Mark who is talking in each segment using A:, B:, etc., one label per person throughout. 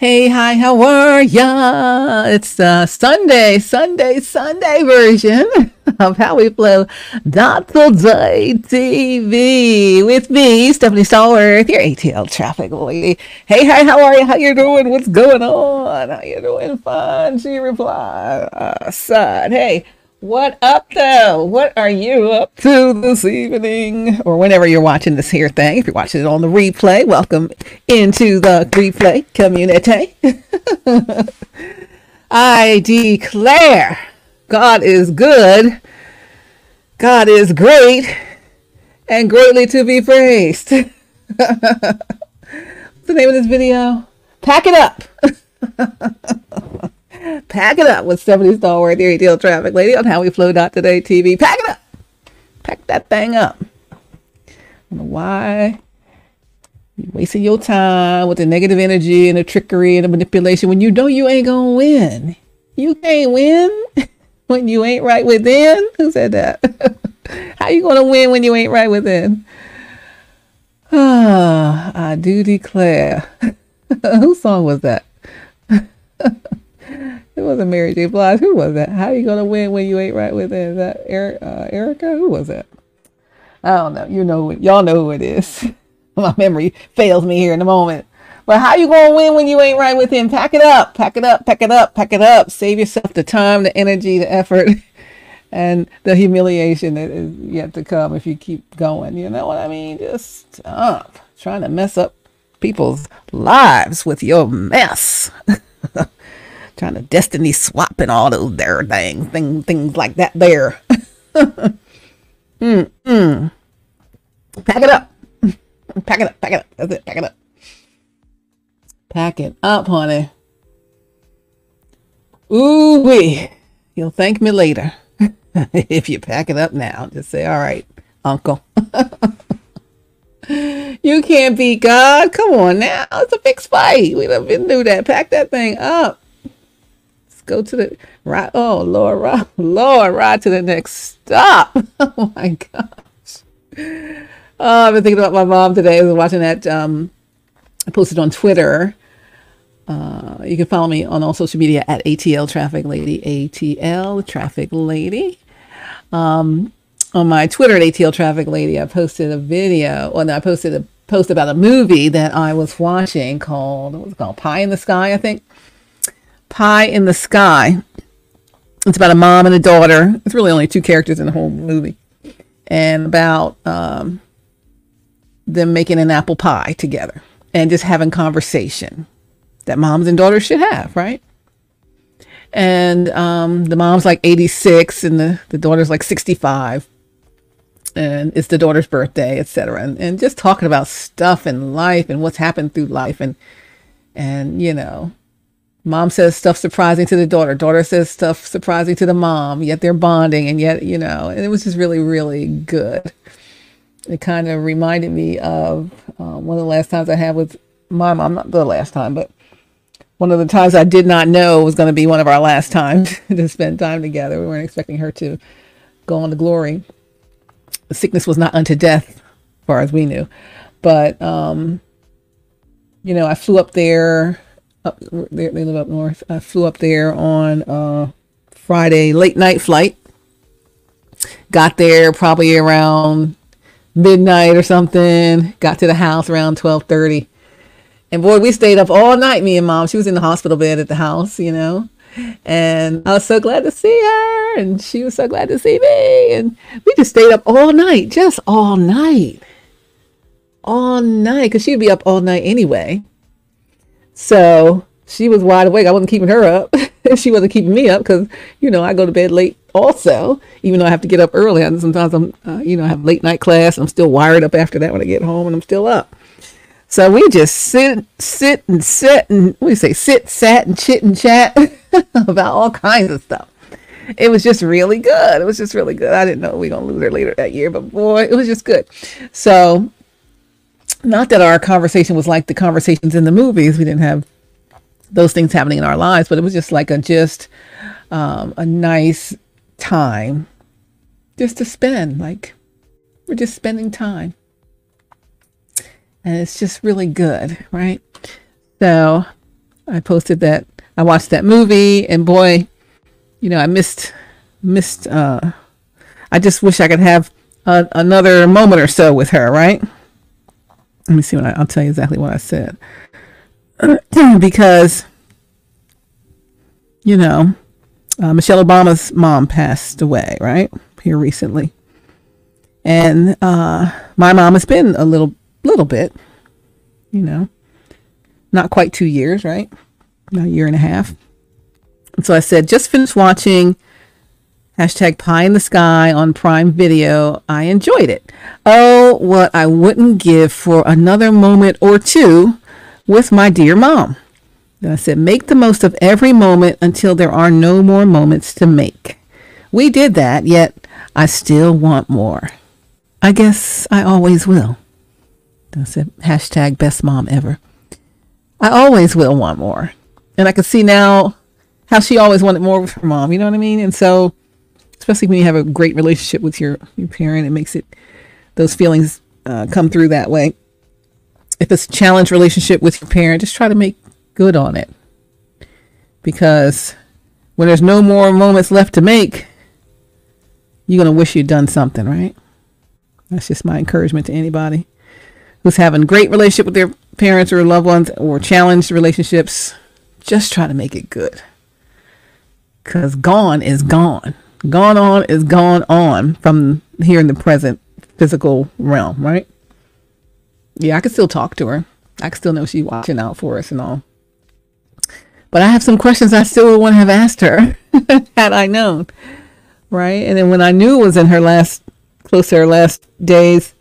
A: Hey, hi, how are ya? It's the Sunday version of How We Flow Day TV with me, Stephanie Stallworth, your ATL traffic lady. Hey, hi, how are you? How you doing? What's going on? How you doing? Fine, she replied. Son, hey, what up though? What are you up to this evening? Or whenever you're watching this here thing. If you're watching it on the replay, welcome into the replay community. I declare God is good, God is great, and greatly to be praised. What's the name of this video? Pack it up. Pack it up with Stephanie Stallworth, your ATL traffic lady on How We Flow Today TV. Pack it up. Pack that thing up. I don't know why you're wasting your time with the negative energy and the trickery and the manipulation when you know you ain't gonna win. You can't win when you ain't right within. Who said that? How you gonna win when you ain't right within? I do declare. Whose song was that? It wasn't Mary J. Blige. Who was that? How you gonna win when you ain't right within? Is that Erica? Who was that? I don't know. You know, y'all know who it is. My memory fails me here in a moment. But how you gonna win when you ain't right within? Pack it up. Pack it up. Pack it up. Pack it up. Save yourself the time, the energy, the effort, and the humiliation that is yet to come if you keep going. You know what I mean? Just stop trying to mess up people's lives with your mess. Trying to destiny swap and all those there things like that there. Pack it up. Pack it up. Pack it up. That's it. Pack it up. Pack it up, honey. Ooh wee. You'll thank me later. If you pack it up now. Just say, all right, uncle. You can't beat God. Come on now. It's a big fight. We done been through that. Pack that thing up. Go to the right. Oh Lord, ride to the next stop. Oh my gosh. Oh, I've been thinking about my mom today. I was watching that. I posted on Twitter. You can follow me on all social media at ATL Traffic Lady. ATL Traffic Lady. On my Twitter at ATL Traffic Lady, I posted a video. Well, no, I posted a post about a movie that I was watching called, what was it called? Pie in the Sky, I think. Pie in the Sky. It's about a mom and a daughter. It's really only two characters in the whole movie. And about them making an apple pie together and just having conversation that moms and daughters should have, right? And the mom's like 86 and the daughter's like 65. And it's the daughter's birthday, etc. And just talking about stuff in life and what's happened through life. And you know, mom says stuff surprising to the daughter. Daughter says stuff surprising to the mom. Yet they're bonding. And yet, you know, and it was just really, really good. It kind of reminded me of one of the last times I had with my mom. Not the last time, but one of the times I did not know was going to be one of our last times to spend time together. We weren't expecting her to go on to glory. The sickness was not unto death, as far as we knew. But, you know, I flew up there. They live up north. I flew up there on Friday late night flight. Got there probably around midnight or something. Got to the house around 12:30. And boy, we stayed up all night, me and mom. She was in the hospital bed at the house, you know. And I was so glad to see her. And she was so glad to see me. And we just stayed up all night. Just all night. All night. Because she'd be up all night anyway. So she was wide awake. I wasn't keeping her up. She wasn't keeping me up because, you know, I go to bed late also, even though I have to get up early. And sometimes I'm, you know, I have late night class. And I'm still wired up after that when I get home and I'm still up. So we just sit and sat and chit and chat about all kinds of stuff. It was just really good. It was just really good. I didn't know we were going to lose her later that year, but boy, it was just good. So not that our conversation was like the conversations in the movies. We didn't have those things happening in our lives, but it was just like a nice time just to spend. Like we're just spending time. And it's just really good, right? So I posted that I watched that movie, and boy, I missed. I just wish I could have another moment or so with her, right? Let me see I'll tell you exactly what I said. Because, Michelle Obama's mom passed away, right? Here recently. And my mom has been a little bit, not quite 2 years, right? About a year and a half. And so I said, just finished watching #Pie in the Sky on Prime Video. I enjoyed it. Oh, what I wouldn't give for another moment or two with my dear mom. Then I said, make the most of every moment until there are no more moments to make. We did that, yet I still want more. I guess I always will. Then I said, #best mom ever. I always will want more. And I can see now how she always wanted more with her mom. You know what I mean? And so, especially when you have a great relationship with your parent, it makes those feelings come through that way. If it's a challenged relationship with your parent, just try to make good on it. Because when there's no more moments left to make, you're going to wish you'd done something, right? That's just my encouragement to anybody who's having a great relationship with their parents or loved ones, or challenged relationships. Just try to make it good. Because gone is gone. Gone on is gone on from here in the present physical realm, right? Yeah, I can still talk to her. I can still know she's watching out for us and all. But I have some questions I still want to have asked her had I known, right? And then when I knew it was in close to her last days,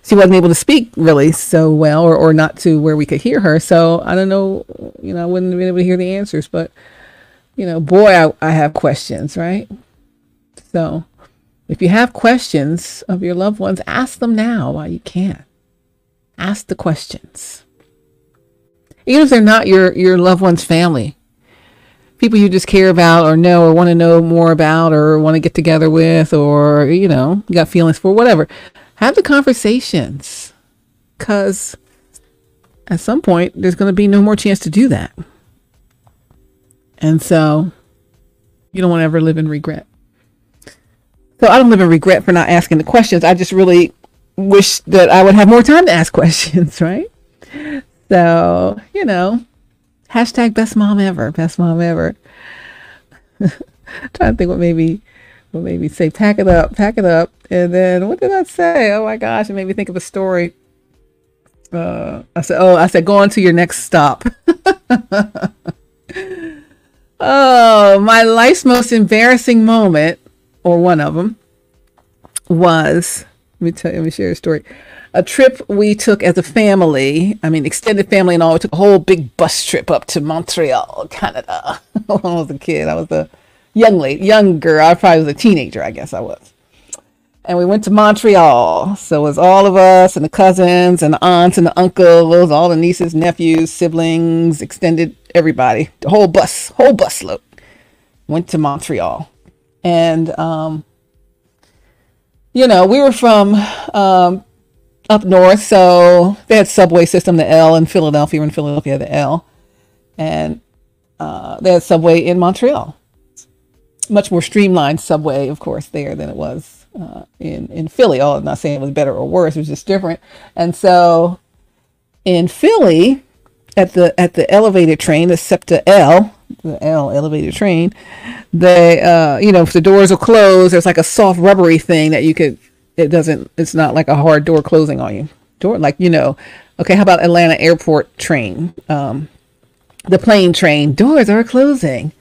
A: she wasn't able to speak really so well, or not to where we could hear her. So I don't know, I wouldn't have been able to hear the answers, but boy, I have questions, right? So if you have questions of your loved ones, ask them now while you can. Ask the questions. Even if they're not your loved one's family, people you just care about or know or want to know more about or want to get together with, or, you got feelings for, whatever. Have the conversations, because at some point there's going to be no more chance to do that. And so you don't want to ever live in regret. So I don't live in regret for not asking the questions. I just really wish that I would have more time to ask questions, right? So, #best mom ever, best mom ever. Trying to think what maybe say, pack it up. And then what did I say? Oh my gosh, it made me think of a story. I said, go on to your next stop. Oh, my life's most embarrassing moment, or one of them, was, let me share a story. A trip we took as a family, extended family and all. We took a whole big bus trip up to Montreal, Canada. When I was a kid, I was a young girl. I probably was a teenager, I guess I was. And we went to Montreal. So it was all of us and the cousins and the aunts and the uncles, all the nieces, nephews, siblings, extended everybody. The whole busload went to Montreal. And, we were from up north, so they had subway system, the L in Philadelphia. We're in Philadelphia, the L. And they had subway in Montreal. Much more streamlined subway, of course, there than it was in Philly. I'm not saying it was better or worse, it was just different. And so in Philly, at the elevated train, the SEPTA L, the L elevated train, they if the doors are closed, there's like a soft rubbery thing that it's not like a hard door closing on you. Okay, how about Atlanta airport train? The plane train, doors are closing.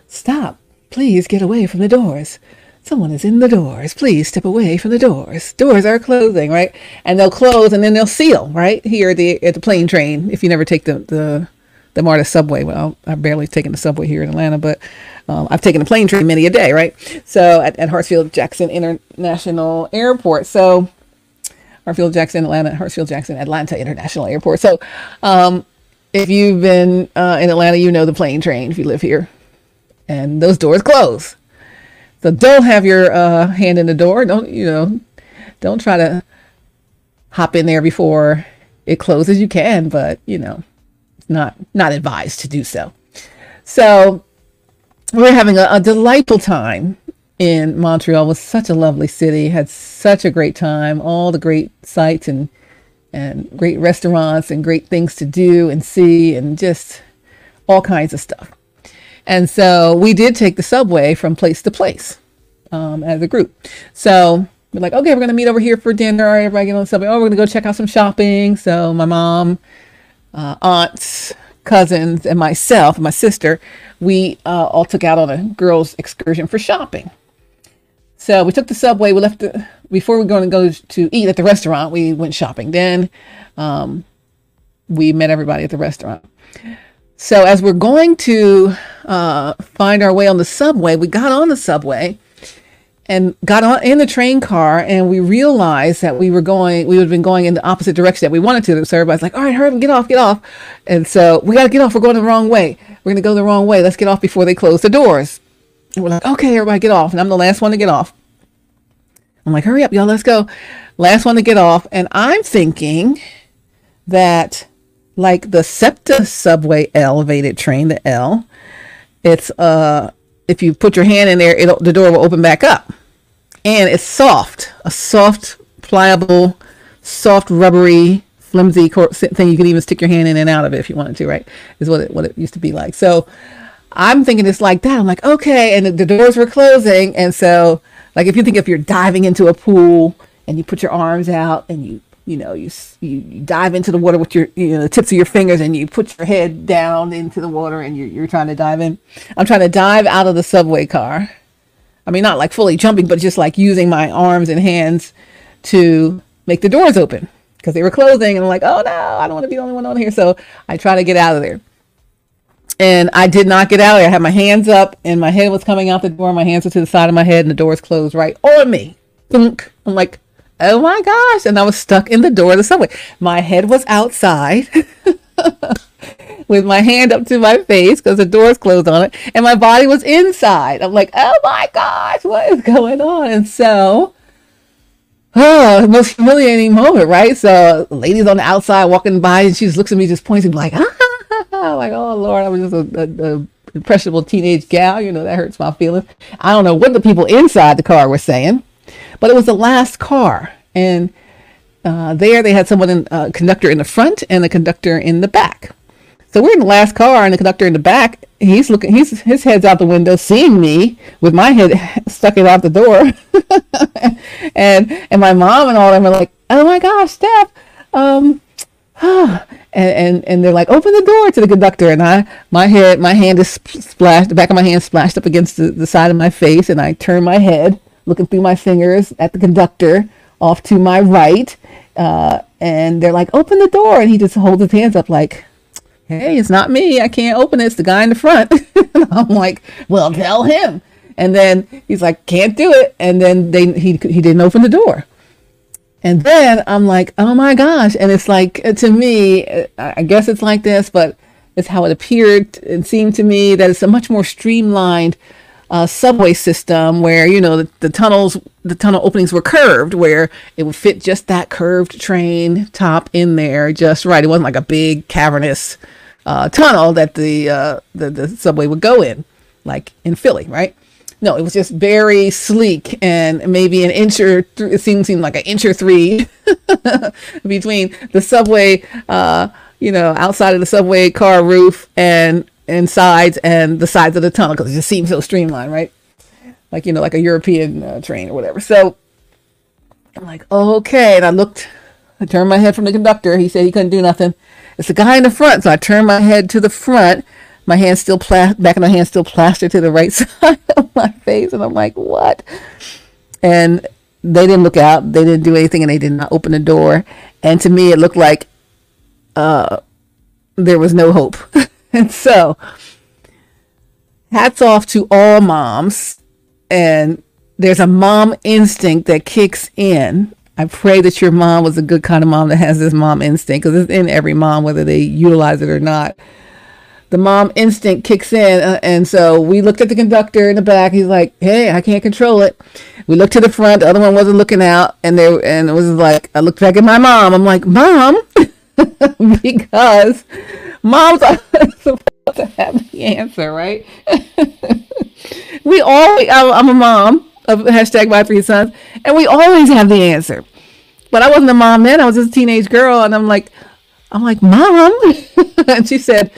A: Stop, please get away from the doors. Someone is in the doors. Please step away from the doors. Doors are closing, right? And they'll close and then they'll seal, right? Here at the plane train, if you never take the MARTA subway. Well, I've barely taken the subway here in Atlanta, but I've taken the plane train many a day, right? So at Hartsfield-Jackson International Airport. So Hartsfield-Jackson Atlanta International Airport. So if you've been in Atlanta, you know the plane train if you live here. And those doors close. So don't have your hand in the door. Don't try to hop in there before it closes. You can, but not advised to do so. So we're having a delightful time in Montreal. It was such a lovely city, had such a great time, all the great sights and great restaurants and great things to do and see and just all kinds of stuff. And so we did take the subway from place to place as a group. So we're like, okay, we're going to meet over here for dinner. Everybody get on the subway. Oh, we're going to go check out some shopping. So my mom, aunts, cousins, and myself, and my sister, we all took out on a girls' excursion for shopping. So we took the subway. We left before we were going to go to eat at the restaurant. We went shopping. Then we met everybody at the restaurant. So as we're going to find our way on the subway, we got on the subway and got on in the train car, and we realized that we would have been going in the opposite direction that we wanted to. So everybody's like, all right, hurry up, get off. And so we got to get off. We're going the wrong way. We're going to go the wrong way. Let's get off before they close the doors. And we're like, okay, everybody get off. And I'm the last one to get off. I'm like, hurry up, y'all, let's go. Last one to get off. And I'm thinking that like the SEPTA subway elevated train, the L, it's if you put your hand in there, the door will open back up. And it's soft, a soft, pliable, soft, rubbery, flimsy thing. You can even stick your hand in and out of it if you wanted to, right? Is what it used to be like. So I'm thinking it's like that. I'm like, okay. And the doors were closing. And so like, if you're diving into a pool and you put your arms out and you dive into the water with your, the tips of your fingers, and you put your head down into the water and you're trying to dive in. I'm trying to dive out of the subway car. I mean, not like fully jumping, but just like using my arms and hands to make the doors open because they were closing. And I'm like, oh no, I don't want to be the only one on here. So I try to get out of there. And I did not get out of there. I had my hands up and my head was coming out the door. My hands were to the side of my head and the doors closed right on me. Thunk. I'm like, oh my gosh. And I was stuck in the door of the subway. My head was outside with my hand up to my face because the doors closed on it. And my body was inside. I'm like, oh my gosh, what is going on? And so, the most humiliating moment, right? So, lady's on the outside walking by and she just looks at me, just points and like, like, oh Lord, I was just a impressionable teenage gal. That hurts my feelings. I don't know what the people inside the car were saying, but it was the last car. And there they had someone conductor in the front and a conductor in the back. So we're in the last car and the conductor in the back, he's looking, his head's out the window, seeing me with my head stuck out the door. and my mom and all of them are like, oh my gosh, Steph, and they're like, open the door to the conductor. And my hand is splashed, the back of my hand splashed up against the side of my face. And I turn my head, looking through my fingers at the conductor off to my right. And they're like, open the door. And he just holds his hands up like, hey, it's not me. I can't open it. It's the guy in the front. And I'm like, well, tell him. And then he's like, can't do it. And then he didn't open the door. And then I'm like, oh my gosh. And it's like, to me, I guess it's like this, but it's how it appeared and seemed to me that it's a much more streamlined subway system where, the tunnel openings were curved, where it would fit just that curved train top in there just right. It wasn't like a big cavernous tunnel that the subway would go in, like in Philly, right? No, it was just very sleek and maybe an inch or it seemed like an inch or three between the subway, outside of the subway car roof and sides and the sides of the tunnel, because it just seemed so streamlined, right? Like, like a European train or whatever. So I'm like, okay. And I turned my head from the conductor. He said he couldn't do nothing. It's the guy in the front. So I turned my head to the front. My hand still back of my hand still plastered to the right side of my face. And I'm like, what? And they didn't look out. They didn't do anything, and they did not open the door. And to me, it looked like there was no hope. And so hats off to all moms. And there's a mom instinct that kicks in. I pray that your mom was a good kind of mom that has this mom instinct, because it's in every mom, whether they utilize it or not. The mom instinct kicks in. And so we looked at the conductor in the back. He's like, hey, I can't control it. We looked to the front. The other one wasn't looking out. And it was like, I looked back at my mom. I'm like, Mom, because moms are supposed to have the answer, right? We always, I'm a mom of hashtag my three sons, and we always have the answer. But I wasn't a mom then. I was just a teenage girl, and I'm like, Mom. And she said,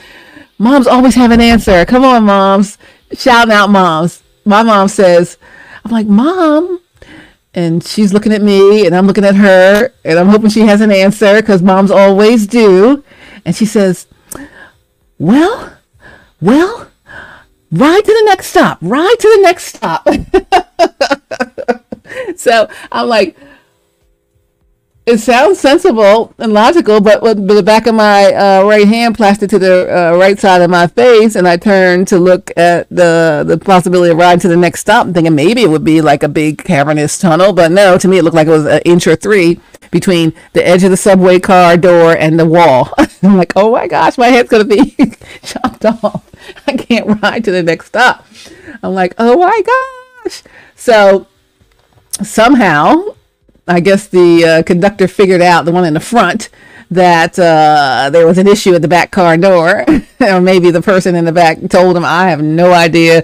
A: moms always have an answer. Come on, moms. Shouting out moms. My mom says, I'm like, Mom. And she's looking at me, and I'm looking at her, and I'm hoping she has an answer, because moms always do. And she says, well, ride to the next stop. Ride to the next stop. So I'm like, it sounds sensible and logical, but with the back of my right hand plastered to the right side of my face, and I turned to look at the possibility of riding to the next stop, thinking maybe it would be like a big cavernous tunnel, but no, to me it looked like it was an inch or three between the edge of the subway car door and the wall. I'm like, oh my gosh, my head's going to be chopped off. I can't ride to the next stop. I'm like, oh my gosh. So somehow, I guess the conductor figured out, the one in the front, that there was an issue at the back car door. Or maybe the person in the back told him. I have no idea.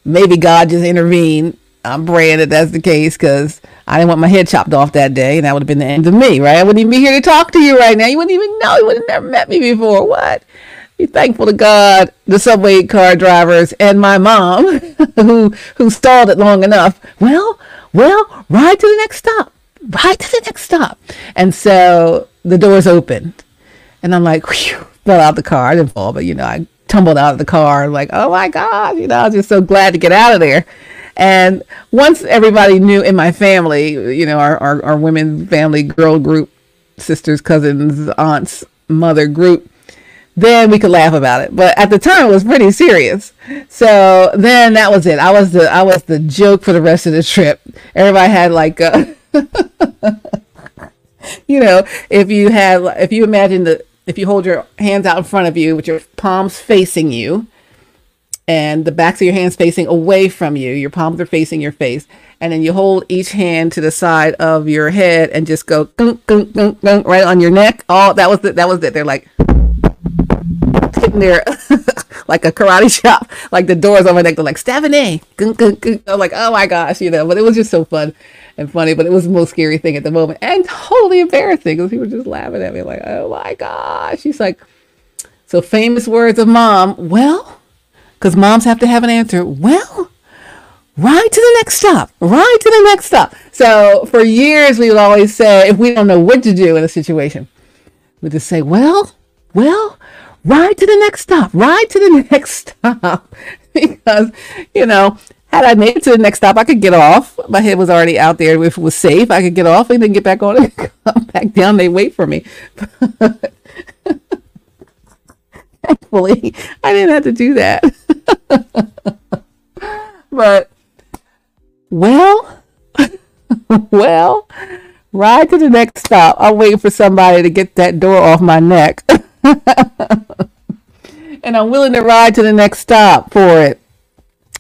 A: Maybe God just intervened. I'm praying that that's the case, because I didn't want my head chopped off that day, and that would have been the end of me, right? I wouldn't even be here to talk to you right now. You wouldn't even know. You would have never met me before. What? Be thankful to God, the subway car drivers, and my mom, who stalled it long enough. Well, ride to the next stop. Right to the next stop. And so the doors opened, and I'm like, whew, fell out the car. I didn't fall, but I tumbled out of the car, like, oh my God, I was just so glad to get out of there. And once everybody knew in my family, our women family girl group, sisters, cousins, aunts, mother group, then we could laugh about it. But at the time, it was pretty serious. So then that was it. I was the joke for the rest of the trip. Everybody had like if you hold your hands out in front of you with your palms facing you, and the backs of your hands facing away from you, your palms are facing your face, and then you hold each hand to the side of your head and just go gunk, gunk, gunk, gunk, right on your neck. Oh, that was it. They're like hitting their like a karate chop, like the doors on my neck. They're like, Stavine, gunk, gunk, gunk. I'm like, oh my gosh, but it was just so fun and funny, but it was the most scary thing at the moment, and totally embarrassing, because people were just laughing at me like, oh my gosh. She's like, so famous words of mom, well, because moms have to have an answer, well, ride to the next stop, ride to the next stop. So for years we would always say, if we don't know what to do in a situation, we just say, well, ride to the next stop, ride to the next stop. Because, had I made it to the next stop, I could get off. My head was already out there. If it was safe, I could get off and then get back on and come back down. They wait for me. But thankfully, I didn't have to do that. But, well, ride to the next stop. I'm waiting for somebody to get that door off my neck. And I'm willing to ride to the next stop for it.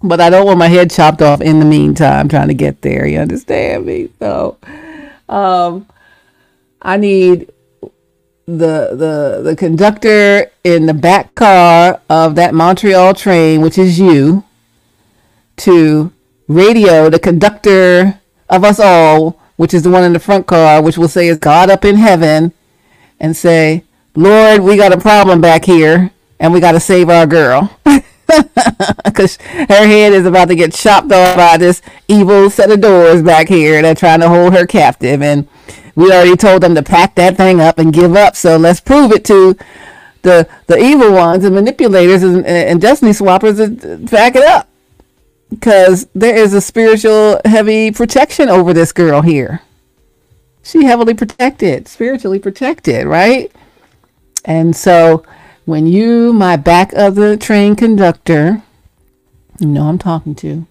A: But I don't want my head chopped off in the meantime, trying to get there. You understand me? So, I need the conductor in the back car of that Montreal train, which is you, to radio the conductor of us all, which is the one in the front car, which will say is God up in heaven, and say, Lord, we got a problem back here, and we got to save our girl. Because her head is about to get chopped off by this evil set of doors back here that are trying to hold her captive. And we already told them to pack that thing up and give up. So let's prove it to the evil ones and manipulators and destiny swappers to pack it up. Because there is a spiritual heavy protection over this girl here. She heavily protected, spiritually protected, right? And so when you, my back of the train conductor, I'm talking to,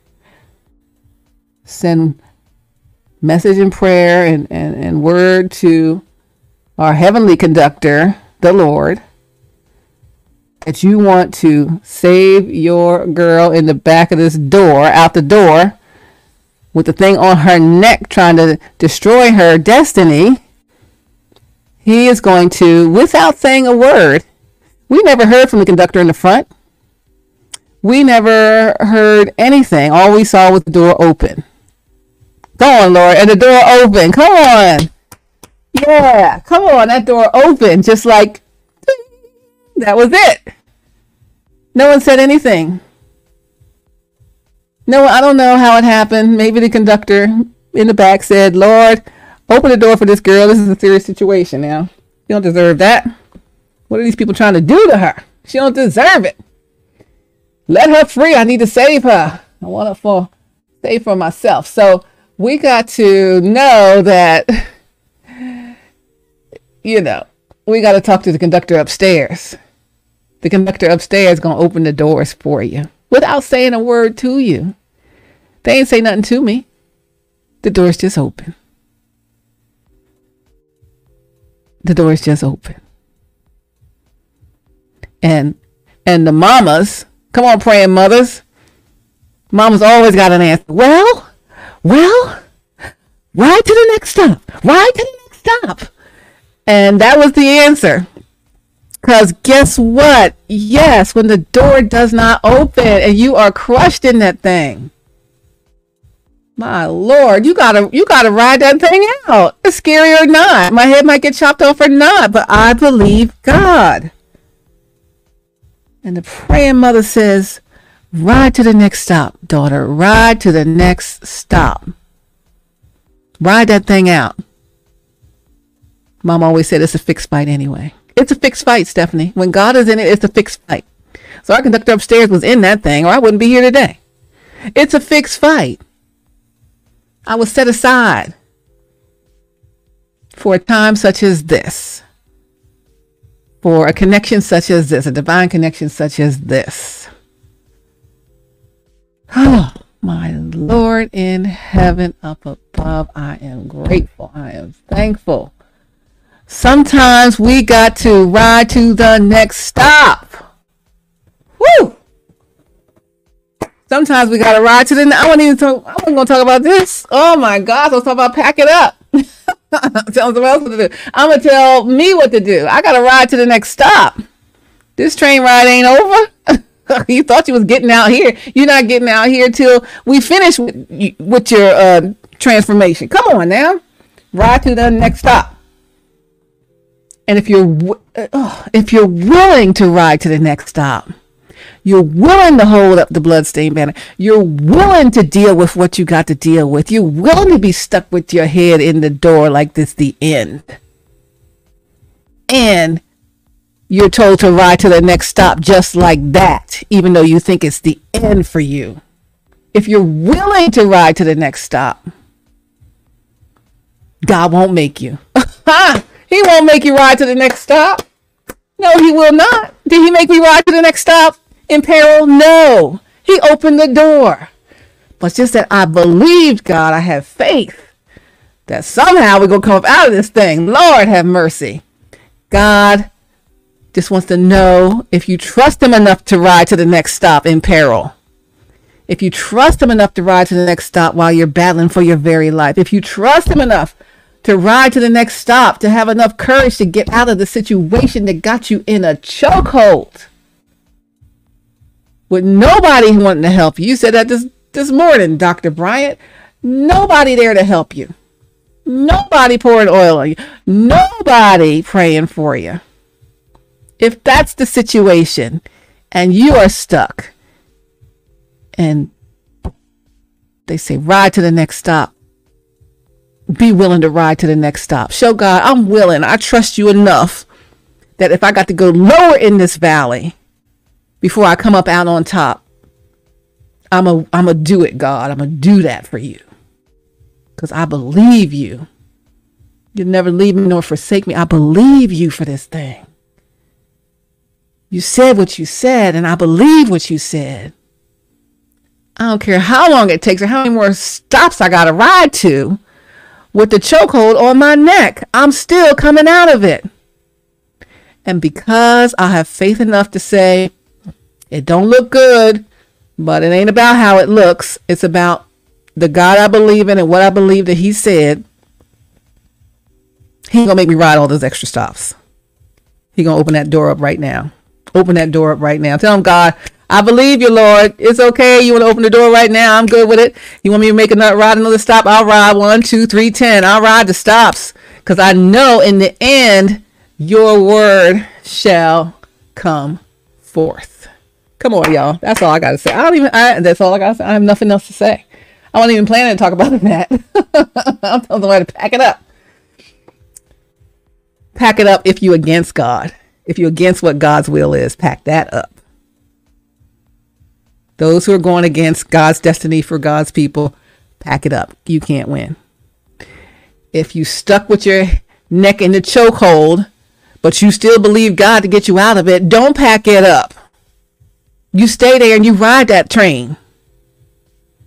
A: send message and prayer and word to our heavenly conductor, the Lord, that you want to save your girl in the back of this door, out the door, with the thing on her neck trying to destroy her destiny, He is going to, without saying a word, we never heard from the conductor in the front. We never heard anything. All we saw was the door open. Go on, Lord. And the door open. Come on. Yeah. Come on. That door opened. Just like, that was it. No one said anything. No, I don't know how it happened. Maybe the conductor in the back said, Lord, open the door for this girl. This is a serious situation now. You don't deserve that. What are these people trying to do to her? She don't deserve it. Let her free. I need to save her. I want to save for myself. So we got to know that, we got to talk to the conductor upstairs. The conductor upstairs is going to open the doors for you without saying a word to you. They ain't say nothing to me. The door's just open. The door's just open. And the mamas, come on, praying mothers. Mama's always got an answer. Well, ride to the next stop. Ride to the next stop. And that was the answer. Because guess what? Yes, when the door does not open and you are crushed in that thing. My Lord, you gotta ride that thing out. It's scary or not. My head might get chopped off or not, but I believe God. And the praying mother says, ride to the next stop, daughter. Ride to the next stop. Ride that thing out. Mom always said it's a fixed fight anyway. It's a fixed fight, Stephanie. When God is in it, it's a fixed fight. So our conductor upstairs was in that thing, or I wouldn't be here today. It's a fixed fight. I was set aside for a time such as this. For a connection such as this, a divine connection such as this. Oh, my Lord in heaven up above, I am grateful. I am thankful. Sometimes we got to ride to the next stop. Woo! Sometimes we got to ride to the next. I wasn't going to talk about this. Oh my gosh, I was talking about pack it up. Tell someone else what to do. I'm going to tell me what to do. I got to ride to the next stop. This train ride ain't over. You thought you was getting out here. You're not getting out here till we finish with your transformation. Come on now. Ride to the next stop. And if you're willing to ride to the next stop, you're willing to hold up the bloodstained banner. You're willing to deal with what you got to deal with. You're willing to be stuck with your head in the door like this, the end. And you're told to ride to the next stop just like that, even though you think it's the end for you. If you're willing to ride to the next stop, God won't make you. He won't make you ride to the next stop. No, he will not. Did he make me ride to the next stop in peril? No. He opened the door. But just that I believed God, I have faith that somehow we're going to come up out of this thing. Lord have mercy. God just wants to know if you trust him enough to ride to the next stop in peril. If you trust him enough to ride to the next stop while you're battling for your very life. If you trust him enough to ride to the next stop, to have enough courage to get out of the situation that got you in a chokehold with nobody wanting to help you. You said that this morning, Dr. Bryant. Nobody there to help you. Nobody pouring oil on you. Nobody praying for you. If that's the situation and you are stuck and they say ride to the next stop, be willing to ride to the next stop. Show God, I'm willing. I trust you enough that if I got to go lower in this valley before I come up out on top, I'm a do it, God. I'm going to do that for you because I believe you. You'll never leave me nor forsake me. I believe you for this thing. You said what you said, and I believe what you said. I don't care how long it takes or how many more stops I got to ride to. With the chokehold on my neck, I'm still coming out of it. And because I have faith enough to say, it don't look good, but it ain't about how it looks. It's about the God I believe in and what I believe that he said. He ain't gonna make me ride all those extra stops. He gonna open that door up right now. Open that door up right now. Tell him, God, I believe you, Lord. It's okay. You want to open the door right now? I'm good with it. You want me to make another ride, another stop? I'll ride 1, 2, 3, 10. I'll ride the stops because I know in the end, your word shall come forth. Come on, y'all. That's all I got to say. That's all I got to say. I have nothing else to say. I wasn't even planning to talk about that. I'm telling somebody to pack it up. Pack it up if you're against God. If you're against what God's will is, pack that up. Those who are going against God's destiny for God's people, pack it up. You can't win. If you stuck with your neck in the chokehold, but you still believe God to get you out of it, don't pack it up. You stay there and you ride that train.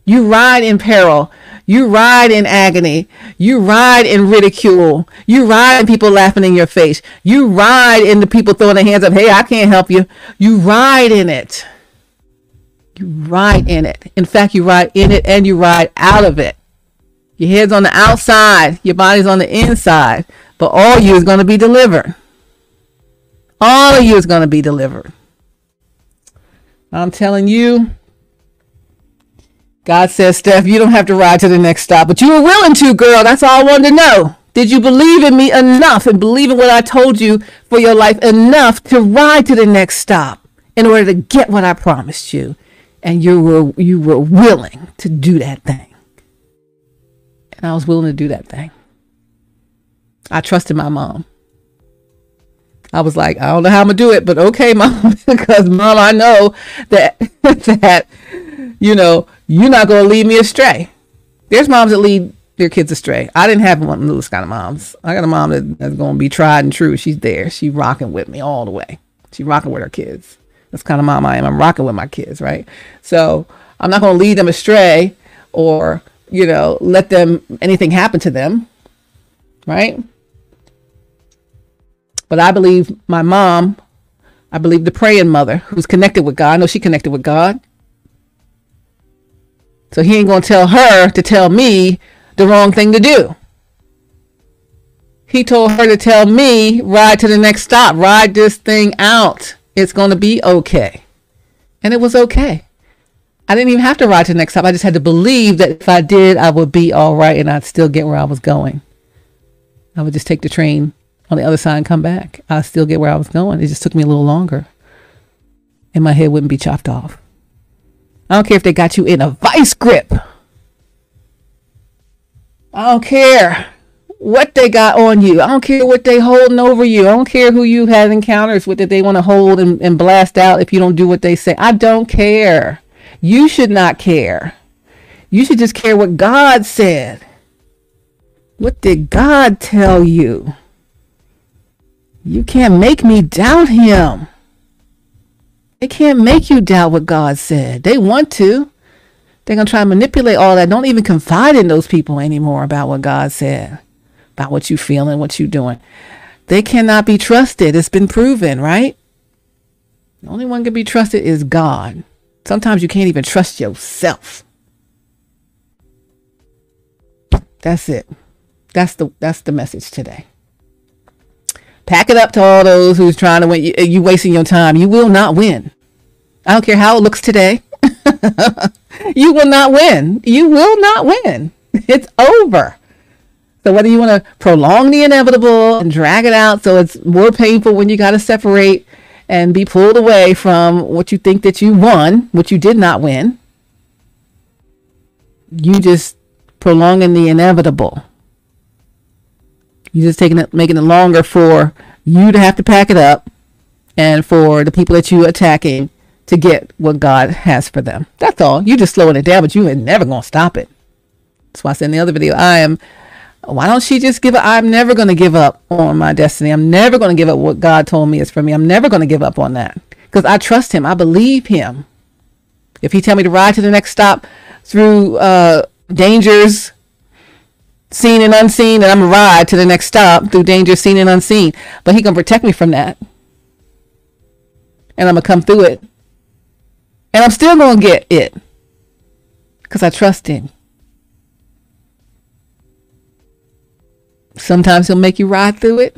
A: You ride in peril. You ride in agony. You ride in ridicule. You ride in people laughing in your face. You ride in the people throwing their hands up. Hey, I can't help you. You ride in it. You ride in it. In fact, you ride in it and you ride out of it. Your head's on the outside. Your body's on the inside. But all of you is going to be delivered. All of you is going to be delivered. I'm telling you. God says, Steph, you don't have to ride to the next stop, but you were willing to, girl. That's all I wanted to know. Did you believe in me enough and believe in what I told you for your life enough to ride to the next stop in order to get what I promised you? And you were willing to do that thing. And I was willing to do that thing. I trusted my mom. I was like, I don't know how I'm going to do it, but okay, mom, because mom, I know that you're not going to lead me astray. There's moms that lead their kids astray. I didn't have one of those kind of moms. I got a mom that's going to be tried and true. She's there. She's rocking with me all the way. She's rocking with her kids. That's the kind of mom I am. I'm rocking with my kids, right? So I'm not going to lead them astray or, let anything happen to them, right? But I believe my mom, I believe the praying mother who's connected with God. I know she connected with God. So he ain't going to tell her to tell me the wrong thing to do. He told her to tell me, ride to the next stop, ride this thing out. It's going to be okay. And it was okay. I didn't even have to ride to the next stop. I just had to believe that if I did, I would be all right and I'd still get where I was going. I would just take the train on the other side and come back. I'd still get where I was going. It just took me a little longer. And my head wouldn't be chopped off. I don't care if they got you in a vice grip. I don't care what they got on you. I don't care what they holding over you. I don't care who you had encounters with that they want to hold and blast out if you don't do what they say. I don't care. You should not care. You should just care what God said. What did God tell you? You can't make me doubt him. They can't make you doubt what God said. They want to. They're going to try and manipulate all that. Don't even confide in those people anymore about what God said, about what you feeling, what you doing. They cannot be trusted. It's been proven, right? The only one can be trusted is God. Sometimes you can't even trust yourself. That's it. That's the message today. Pack it up to all those who's trying to win. You wasting your time. You will not win. I don't care how it looks today. You will not win. You will not win. It's over. So whether you want to prolong the inevitable and drag it out so it's more painful when you got to separate and be pulled away from what you think that you won, what you did not win, you just prolonging the inevitable. You're just making it longer for you to have to pack it up and for the people that you're attacking to get what God has for them. That's all. You're just slowing it down, but you are never going to stop it. That's why I said in the other video, why don't she just give up? I'm never going to give up on my destiny. I'm never going to give up what God told me is for me. I'm never going to give up on that because I trust him. I believe him. If he tell me to ride to the next stop through dangers, seen and unseen, and I'm gonna ride to the next stop through danger seen and unseen, but he gonna protect me from that, and I'm gonna come through it, and I'm still gonna get it because I trust him. Sometimes he'll make you ride through it.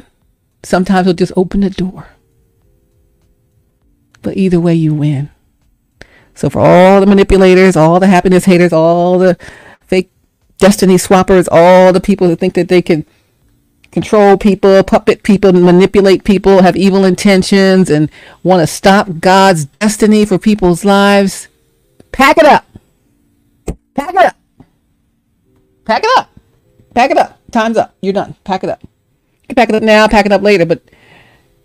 A: Sometimes he'll just open the door. But either way, you win. So for all the manipulators, all the happiness haters, all the fake destiny swappers, all the people who think that they can control people, puppet people, manipulate people, have evil intentions, and want to stop God's destiny for people's lives, pack it up. Pack it up. Pack it up. Pack it up. Time's up. You're done. Pack it up. You can pack it up now, pack it up later, but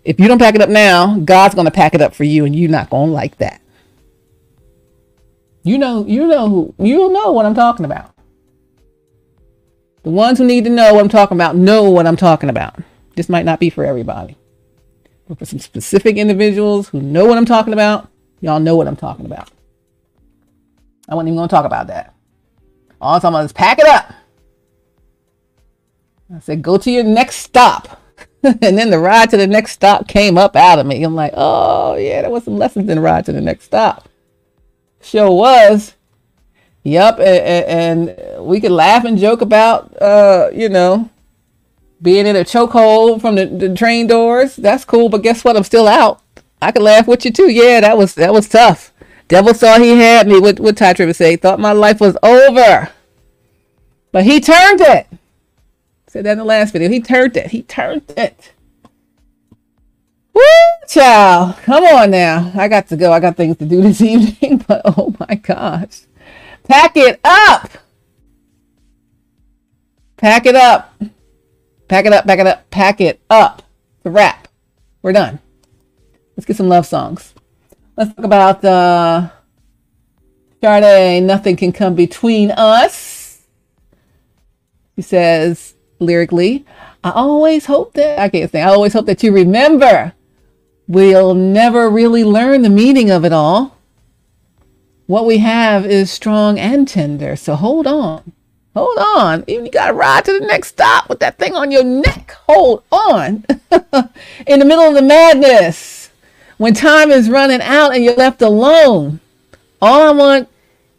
A: if you don't pack it up now, God's going to pack it up for you, and you're not going to like that. You'll know what I'm talking about. The ones who need to know what I'm talking about know what I'm talking about. This might not be for everybody. But for some specific individuals who know what I'm talking about, y'all know what I'm talking about. I wasn't even going to talk about that. All I'm talking about is pack it up. I said, go to your next stop. And then the ride to the next stop came up out of me. I'm like, oh, yeah, there was some lessons in the ride to the next stop. Sure was. Yep. And we could laugh and joke about, being in a chokehold from the train doors. That's cool. But guess what? I'm still out. I could laugh with you, too. Yeah, that was tough. Devil saw he had me. What Ty Tribbett say? He thought my life was over. But he turned it. Said that in the last video. He turned it. Woo, child. Come on now. I got to go. I got things to do this evening. But oh my gosh. Pack it up. Pack it up. Pack it up. Pack it up. Pack it up. The wrap. We're done. Let's get some love songs. Let's talk about Sade, Nothing Can Come Between Us. He says lyrically, I always hope that you remember we'll never really learn the meaning of it all. What we have is strong and tender. So hold on. Hold on. Even you got to ride to the next stop with that thing on your neck. Hold on. In the middle of the madness, when time is running out and you're left alone, all I want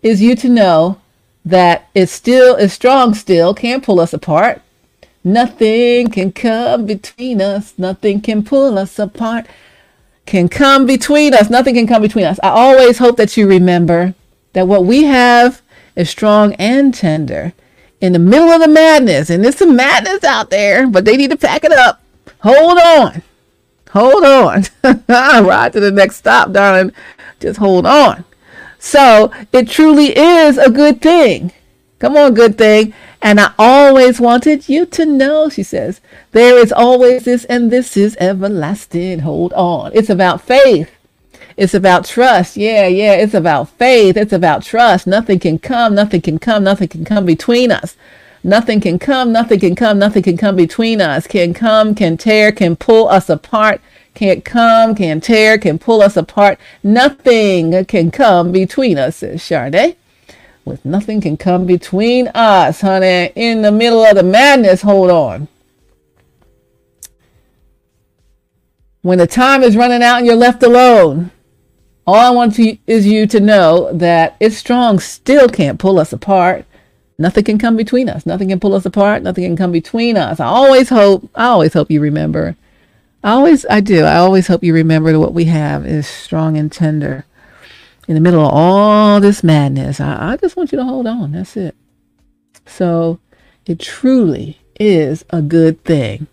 A: is you to know that it's strong still, can't pull us apart. Nothing can come between us. Nothing can pull us apart. Can come between us. Nothing can come between us. I always hope that you remember that what we have is strong and tender. In the middle of the madness, and there's some madness out there, but they need to pack it up. Hold on. Hold on. Ride to the next stop, darling. Just hold on. So it truly is a good thing. Come on, good thing. And I always wanted you to know, she says, there is always this, and this is everlasting. Hold on. It's about faith. It's about trust. Yeah. It's about faith. It's about trust. Nothing can come between us. Nothing can come between us. Can come, can tear, can pull us apart. Can't come, can tear, can pull us apart. Nothing can come between us, says Sade. With nothing can come between us, honey. In the middle of the madness, hold on. When the time is running out and you're left alone, all I want is you to know that it's strong still can't pull us apart. Nothing can come between us. Nothing can pull us apart. Nothing can come between us. I always hope you remember. I always hope you remember that what we have is strong and tender. In the middle of all this madness, I just want you to hold on. That's it. So it truly is a good thing.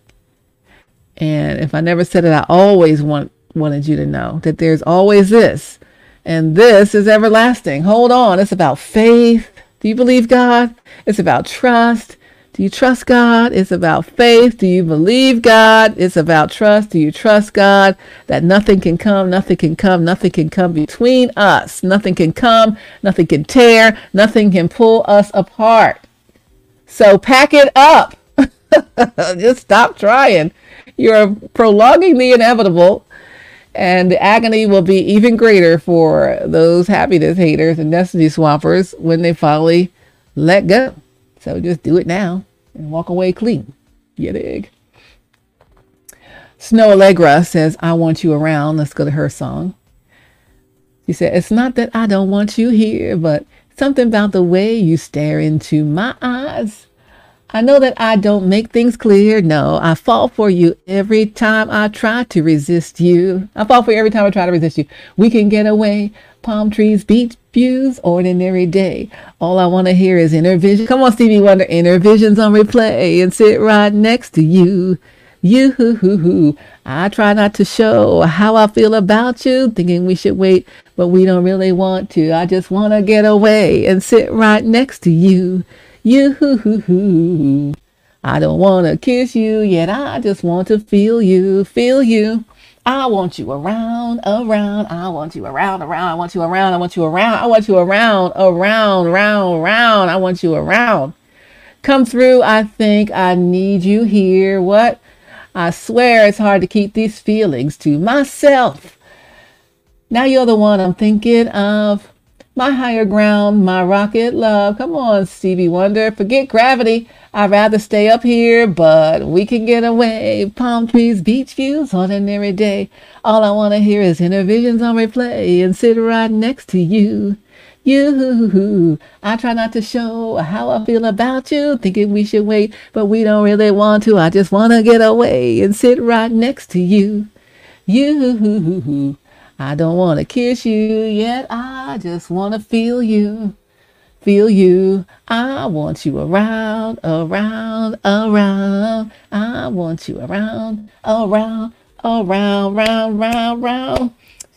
A: And if I never said it, I always wanted you to know that there's always this. And this is everlasting. Hold on. It's about faith. Do you believe God? It's about trust. Do you trust God? It's about faith. Do you believe God? It's about trust. Do you trust God? That nothing can come between us. Nothing can come, nothing can tear, nothing can pull us apart. So pack it up. Just stop trying. You're prolonging the inevitable, and the agony will be even greater for those happiness haters and destiny swappers when they finally let go. So just do it now and walk away clean. You dig? Snow Allegra says, I want you around. Let's go to her song. She said, it's not that I don't want you here, but something about the way you stare into my eyes. I know that I don't make things clear. No, I fall for you every time I try to resist you. I fall for you every time I try to resist you. We can get away. Palm trees, beach views, ordinary day. All I want to hear is inner vision. Come on, Stevie Wonder. Inner visions on replay and sit right next to you. You. I try not to show how I feel about you, thinking we should wait, but we don't really want to. I just want to get away and sit right next to you. You. I don't want to kiss you yet. I just want to feel you, feel you. I want you around. I want you around. I want you around. I want you around. I want you around. Round. I want you around. Come through. I think I need you here. What? I swear it's hard to keep these feelings to myself. Now you're the one I'm thinking of. My higher ground, my rocket love. Come on, Stevie Wonder. Forget gravity. I'd rather stay up here, but we can get away. Palm trees, beach views, ordinary day. All I want to hear is inner visions on replay and sit right next to you. You. I try not to show how I feel about you, thinking we should wait, but we don't really want to. I just want to get away and sit right next to you. You. I don't want to kiss you yet. I just want to feel you. Feel you. I want you around. I want you around. Round.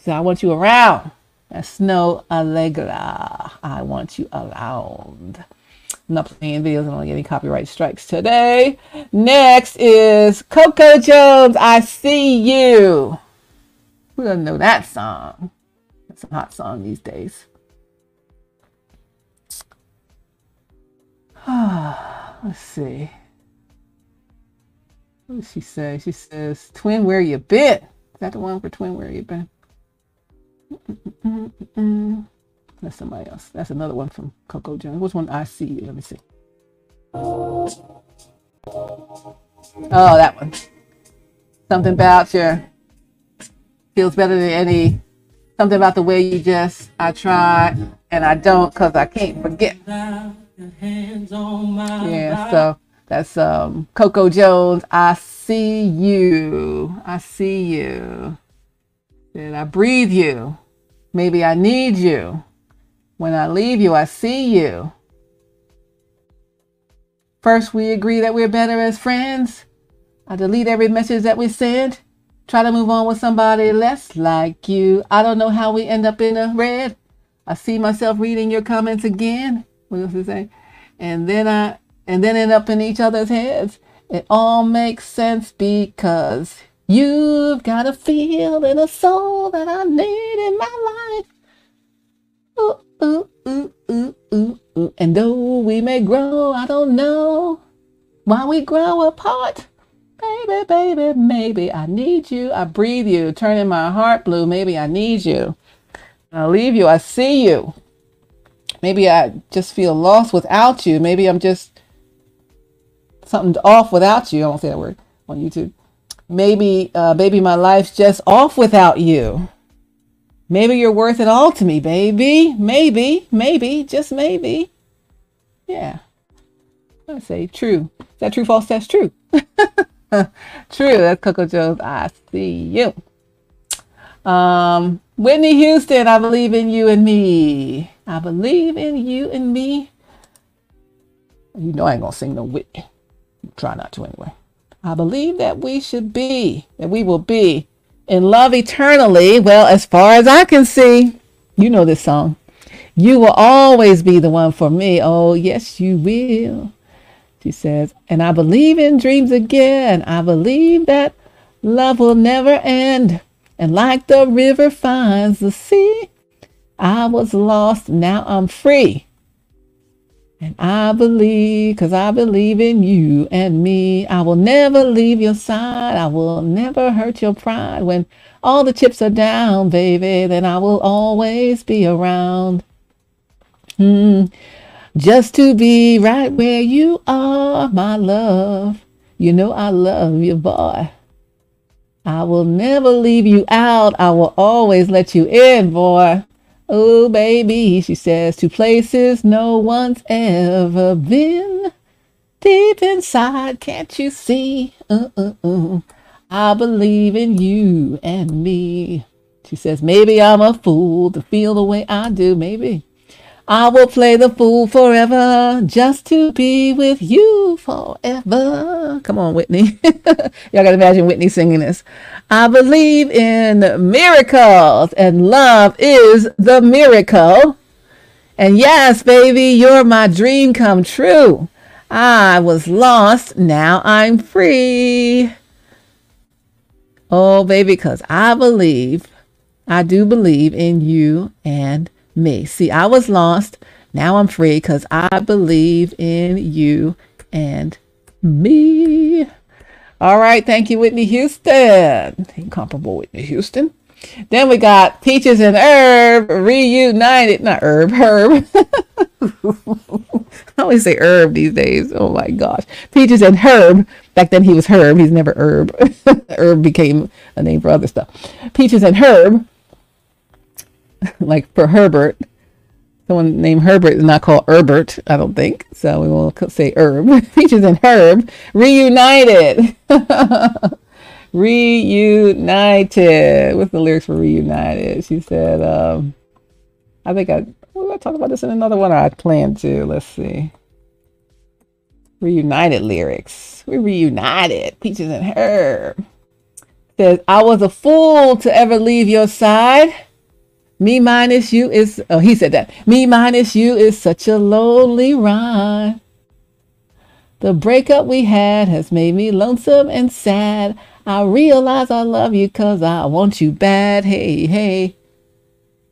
A: So I want you around. That's no Allegra. I want you around. I'm not playing videos. I don't want to get any copyright strikes today. Next is Coco Jones. I See You. Who doesn't know that song? That's a hot song these days. Let's see. What does she say? She says, Twin, where you been? Is that the one for Twin, where you been? That's somebody else. That's another one from Coco Jones. Which one? I See You. Let me see. Oh, that one. Something about your feels better than any. Something about the way you just. I try and I don't because I can't forget. Yeah, so that's Coco Jones. I see you. I see you. Did I breathe you? Maybe I need you. When I leave you, I see you. First, we agree that we're better as friends. I delete every message that we send. Try to move on with somebody less like you. I don't know how we end up in a red. I see myself reading your comments again. What else is it? And then end up in each other's heads. It all makes sense because you've got a feel and a soul that I need in my life. Ooh. And though we may grow, I don't know why we grow apart. Baby, maybe I need you. I breathe you, turning my heart blue. Maybe I need you. I'll leave you. I see you. Maybe I just feel lost without you. Maybe I'm just something off without you. I won't say that word on YouTube. Maybe, baby, my life's just off without you. Maybe you're worth it all to me, baby. Maybe, just maybe. Yeah. I say true. Is that true, false? That's true. True. That's Coco Jones. I see you. Whitney Houston, I believe in you and me. I believe in you and me. You know I ain't gonna sing no Whitney. Try not to anyway. I believe that we will be in love eternally. Well, as far as I can see, you know this song. You will always be the one for me. Oh, yes, you will. She says, and I believe in dreams again. I believe that love will never end. And like the river finds the sea, I was lost, now I'm free. And I believe, because I believe in you and me. I will never leave your side. I will never hurt your pride. When all the chips are down, baby, then I will always be around. Just to be right where you are, my love. You know I love you, boy. I will never leave you out. I will always let you in, boy. Oh, baby, she says, to places no one's ever been. Deep inside, can't you see? I believe in you and me. She says, maybe I'm a fool to feel the way I do. Maybe I will play the fool forever just to be with you forever. Come on, Whitney. Y'all got to imagine Whitney singing this. I believe in miracles, and love is the miracle. And yes, baby, you're my dream come true. I was lost, now I'm free. Oh, baby, because I do believe in you and me. See, I was lost, now I'm free because I believe in you and me. All right, thank you, Whitney Houston. Incomparable Whitney Houston. Then we got Peaches and Herb reunited. Not Herb, Herb. I always say Herb these days. Oh my gosh. Peaches and Herb. Back then he was Herb. He's never Herb. Herb became a name for other stuff. Peaches and Herb. Like for Herbert. Someone named Herbert is not called Herbert, I don't think. So we will say Herb. Peaches and Herb reunited. Reunited. What's the lyrics for reunited? She said, I think I talk about this in another one I planned to. Let's see. Reunited lyrics. We reunited. Peaches and Herb. Says, I was a fool to ever leave your side. Me minus you is, oh, he said that. Me minus you is such a lonely ride. The breakup we had has made me lonesome and sad. I realize I love you cause I want you bad. Hey, hey.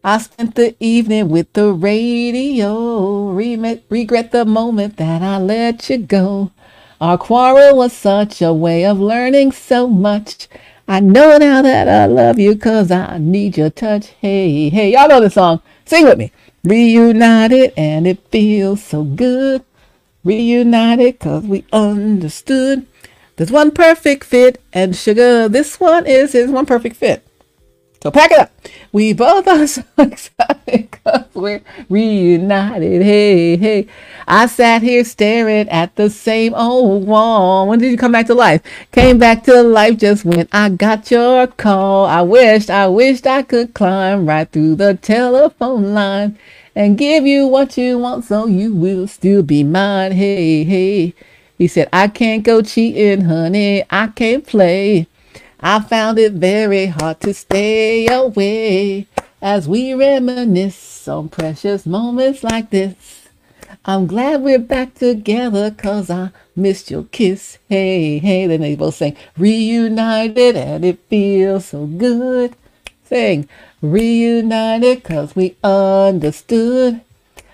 A: I spent the evening with the radio. Regret the moment that I let you go. Our quarrel was such a way of learning so much. I know now that I love you cause I need your touch. Hey, hey. Y'all know this song. Sing with me. Reunited and it feels so good. Reunited cause we understood. There's one perfect fit, and sugar, this one is his one perfect fit. So pack it up. We both are so excited because we're reunited. Hey, hey. I sat here staring at the same old wall. When did you come back to life? Came back to life just when I got your call. I wished I could climb right through the telephone line and give you what you want so you will still be mine. Hey, hey. He said, I can't go cheating, honey. I can't play. I found it very hard to stay away as we reminisce on precious moments like this. I'm glad we're back together cause I missed your kiss. Hey, hey. Then they both sang, reunited and it feels so good. Sing, reunited cause we understood.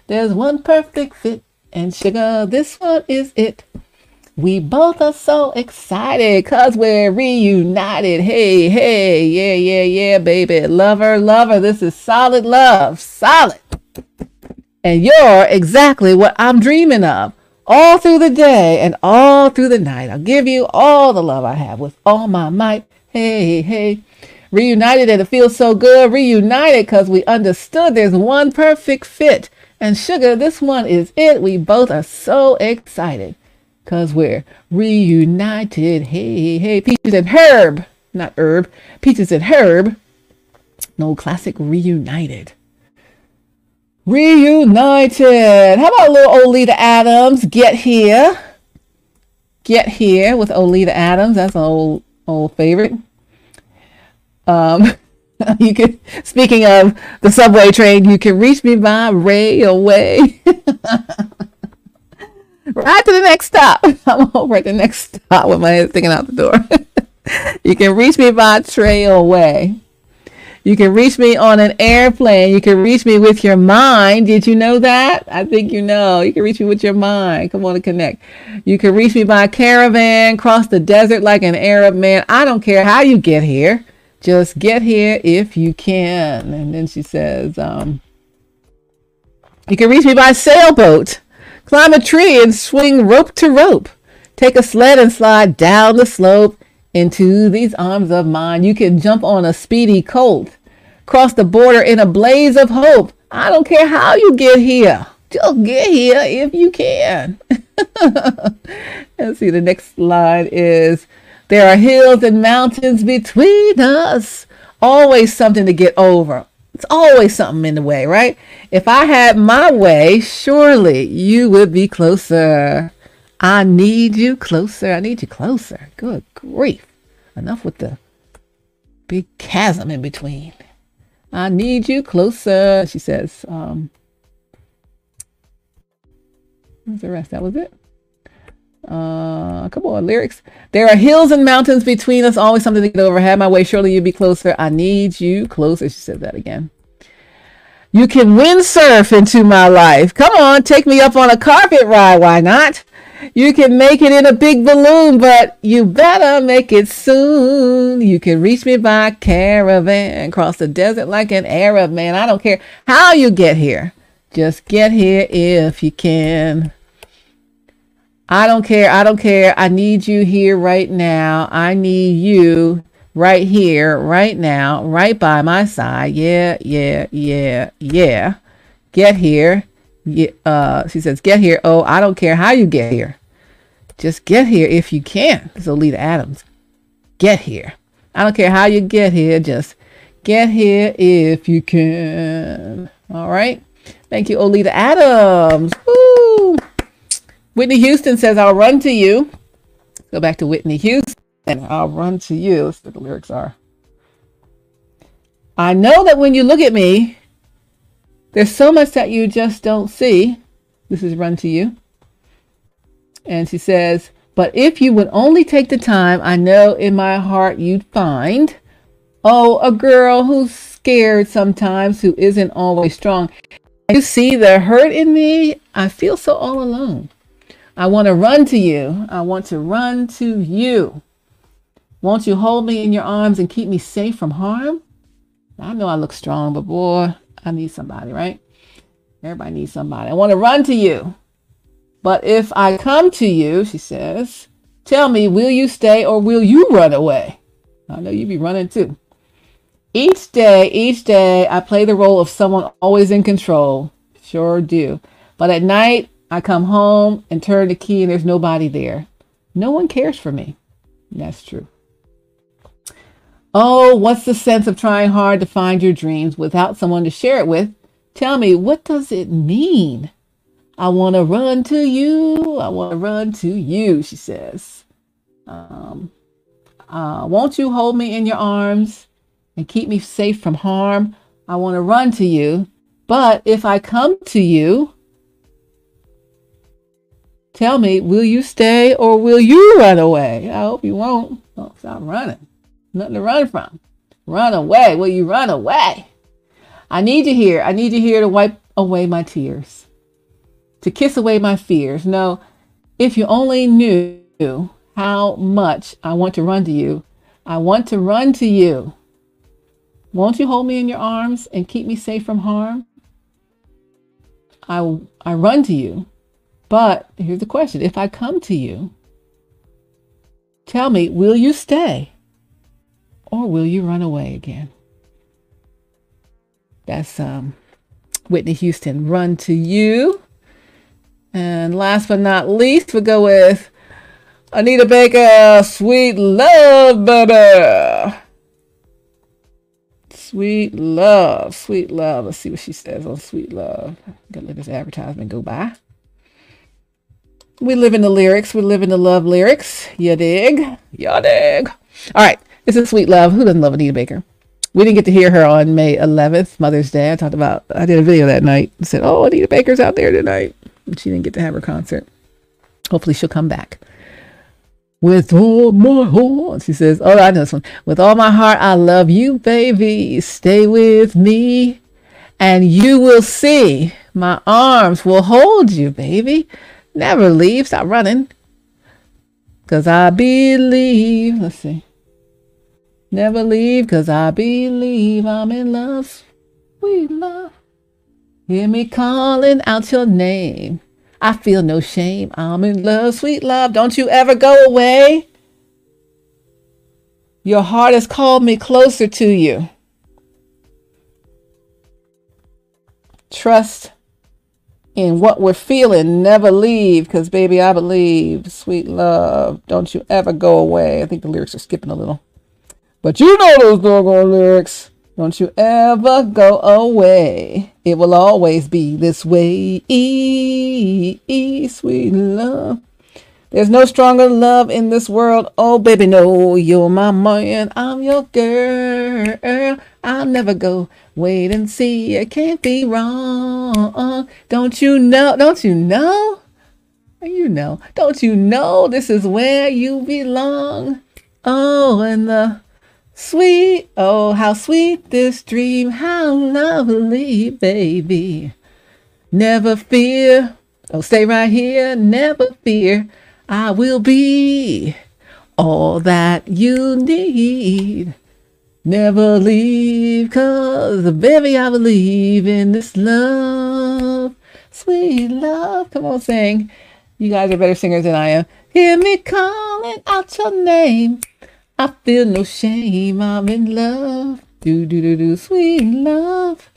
A: There's one perfect fit and sugar, this one is it. We both are so excited cause we're reunited. Hey, hey, yeah, yeah, yeah, baby. Lover, lover, this is solid love, solid. And you're exactly what I'm dreaming of. All through the day and all through the night. I'll give you all the love I have with all my might. Hey, hey. Reunited and it feels so good. Reunited cause we understood there's one perfect fit. And sugar, this one is it. We both are so excited. Cause we're reunited. Hey, hey. Peaches and Herb. Not Herb. Peaches and Herb. No classic reunited. Reunited. How about a little Olita Adams? Get Here. Get Here with Olita Adams. That's an old favorite. You can, speaking of the subway train, you can reach me by railway. Right to the next stop. I'm over at the next stop with my head sticking out the door. You can reach me by trailway. You can reach me on an airplane. You can reach me with your mind. Did you know that? I think you know. You can reach me with your mind. Come on and connect. You can reach me by caravan, cross the desert like an Arab man. I don't care how you get here. Just get here if you can. And then she says, you can reach me by sailboat. Climb a tree and swing rope to rope. Take a sled and slide down the slope into these arms of mine. You can jump on a speedy colt. Cross the border in a blaze of hope. I don't care how you get here. Just get here if you can. Let's see, the next line is, there are hills and mountains between us. Always something to get over. It's always something in the way, right? If I had my way, surely you would be closer. I need you closer. I need you closer. Good grief. Enough with the big chasm in between. I need you closer, she says. What's the rest? That was it. Come on, lyrics. There are hills and mountains between us, always something to get over. Have my way, surely you'll be closer. I need you closer. She said that again. You can windsurf into my life. Come on, take me up on a carpet ride. Why not? You can make it in a big balloon, but you better make it soon. You can reach me by caravan, cross the desert like an Arab man. I don't care how you get here. Just get here if you can. I don't care. I don't care. I need you here right now. I need you right here, right now, right by my side. Yeah, yeah, yeah, yeah. Get here. Yeah, she says, get here. Oh, I don't care how you get here. Just get here if you can. It's Olita Adams. Get here. I don't care how you get here. Just get here if you can. All right. Thank you, Olita Adams. Woo! Whitney Houston says, I'll run to you. Go back to Whitney Houston. I'll run to you. Let's see what the lyrics are. I know that when you look at me, there's so much that you just don't see. This is Run to You. And she says, but if you would only take the time, I know in my heart you'd find, oh, a girl who's scared sometimes, who isn't always strong. You see the hurt in me? I feel so all alone. I want to run to you. I want to run to you. Won't you hold me in your arms and keep me safe from harm? I know I look strong, but boy, I need somebody, right? Everybody needs somebody. I want to run to you. But if I come to you, she says, tell me, will you stay or will you run away? I know you be running too. Each day, I play the role of someone always in control. Sure do. But at night, I come home and turn the key and there's nobody there. No one cares for me. That's true. Oh, what's the sense of trying hard to find your dreams without someone to share it with? Tell me, what does it mean? I want to run to you. I want to run to you, she says. Won't you hold me in your arms and keep me safe from harm? I want to run to you. But if I come to you, tell me, will you stay or will you run away? I hope you won't. Oh, stop running. Nothing to run from. Run away. Will you run away? I need you here. I need you here to wipe away my tears, to kiss away my fears. No, if you only knew how much I want to run to you. I want to run to you. Won't you hold me in your arms and keep me safe from harm? I run to you. But here's the question. If I come to you, tell me, will you stay or will you run away again? That's Whitney Houston, Run to You. And last but not least, we'll go with Anita Baker, Sweet Love, baby. Sweet Love, Sweet Love. Let's see what she says on Sweet Love. Gotta let this advertisement go by. We live in the lyrics. We live in the love lyrics. You dig? You dig? All right. This is Sweet Love. Who doesn't love Anita Baker? We didn't get to hear her on May 11th, Mother's Day. I did a video that night and said, oh, Anita Baker's out there tonight. And she didn't get to have her concert. Hopefully she'll come back. With all my heart, she says, oh, I know this one. With all my heart, I love you, baby. Stay with me and you will see. My arms will hold you, baby. Never leave. Stop running. Because I believe. Let's see. Never leave because I believe I'm in love. Sweet love. Hear me calling out your name. I feel no shame. I'm in love. Sweet love. Don't you ever go away. Your heart has called me closer to you. Trust in what we're feeling. Never leave, because baby, I believe. Sweet love, don't you ever go away. I think the lyrics are skipping a little, but you know those doggone lyrics. Don't you ever go away. It will always be this way. Sweet love. There's no stronger love in this world. Oh, baby, no, you're my man. I'm your girl. I'll never go. Wait and see. I can't be wrong. Don't you know? Don't you know? You know. Don't you know this is where you belong? Oh, and the sweet. Oh, how sweet this dream. How lovely, baby. Never fear. Oh, stay right here. Never fear. I will be all that you need. Never leave, 'cause baby, I believe in this love. Sweet love. Come on, sing. You guys are better singers than I am. Hear me calling out your name. I feel no shame. I'm in love. Do, do, do, do. Sweet love.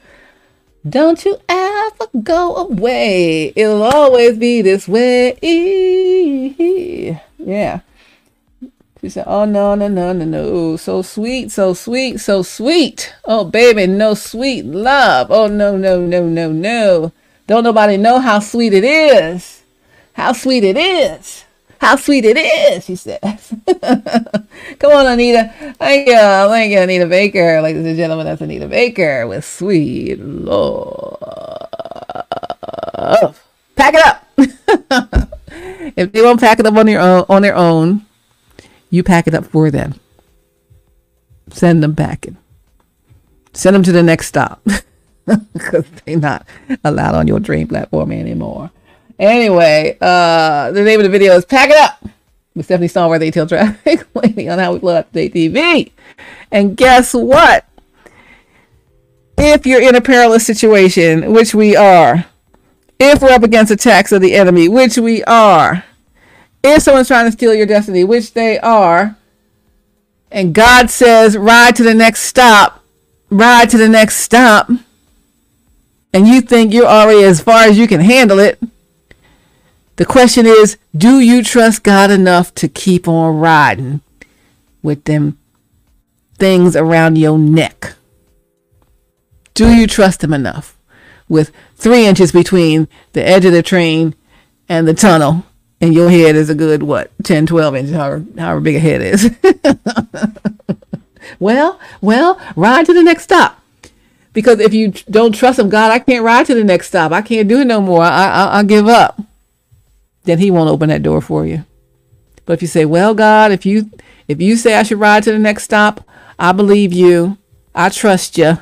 A: Don't you ever go away. It'll always be this way. Yeah. She said, oh, no, no, no, no, no. So sweet, so sweet, so sweet. Oh, baby, no sweet love. Oh, no, no, no, no, no. Don't nobody know how sweet it is. How sweet it is. How sweet it is, she says. Come on, Anita. Thank you, Anita Baker. Ladies and gentlemen, that's Anita Baker with Sweet Love. Pack it up. If they won't pack it up on their own, you pack it up for them. Send them packing. Send them to the next stop, because they're not allowed on your dream platform anymore. Anyway, the name of the video is Pack It Up with Stephanie Stallworthy, AtlTrafficLady on How We Blow Up Today TV. And guess what? If you're in a perilous situation, which we are, if we're up against attacks of the enemy, which we are, if someone's trying to steal your destiny, which they are, and God says, ride to the next stop, ride to the next stop, and you think you're already as far as you can handle it, the question is, do you trust God enough to keep on riding with them things around your neck? Do you trust him enough with 3 inches between the edge of the train and the tunnel, and your head is a good, 10, 12 inches, however big a head is? Well, ride to the next stop. Because if you don't trust him, God, I can't ride to the next stop. I can't do it no more. I'll give up. Then he won't open that door for you. But if you say, well, God, if you say I should ride to the next stop, I believe you. I trust you.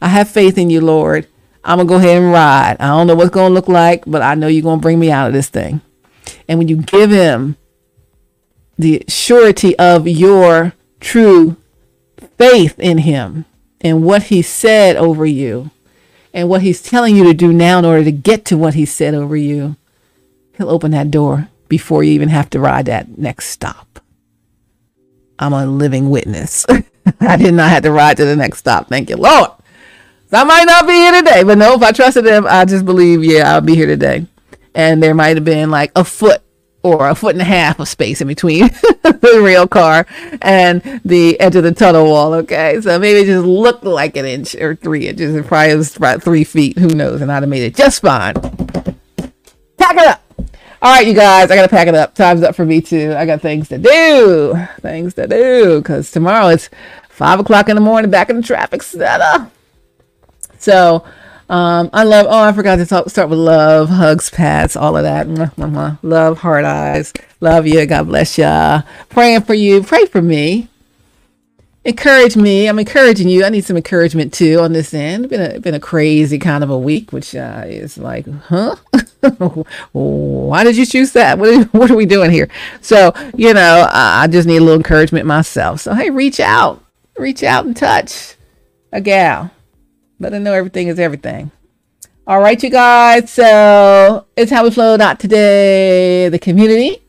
A: I have faith in you, Lord. I'm going to go ahead and ride. I don't know what's going to look like, but I know you're going to bring me out of this thing. And when you give him the surety of your true faith in him and what he said over you and what he's telling you to do now in order to get to what he said over you, he'll open that door before you even have to ride that next stop. I'm a living witness. I did not have to ride to the next stop. Thank you, Lord. So I might not be here today, but no, if I trusted him, I just believe, yeah, I'll be here today. And there might have been like a foot or a foot and a half of space in between the real car and the edge of the tunnel wall. Okay. So maybe it just looked like an inch or 3 inches. It probably was about 3 feet. Who knows? And I'd have made it just fine. Pack it up. All right, you guys, I got to pack it up. Time's up for me too. I got things to do. Because tomorrow it's 5 o'clock in the morning back in the traffic center. So I forgot to start with love, hugs, pats, all of that. Love, heart eyes. Love you. God bless ya. Praying for you. Pray for me. Encourage me. I'm encouraging you. I need some encouragement too on this end. Been a crazy kind of a week, which is like, huh? Why did you choose that? What are we doing here? So, I just need a little encouragement myself. So, hey, reach out and touch a gal. Let her know everything is everything. All right, you guys. So it's How We Flow today. The community.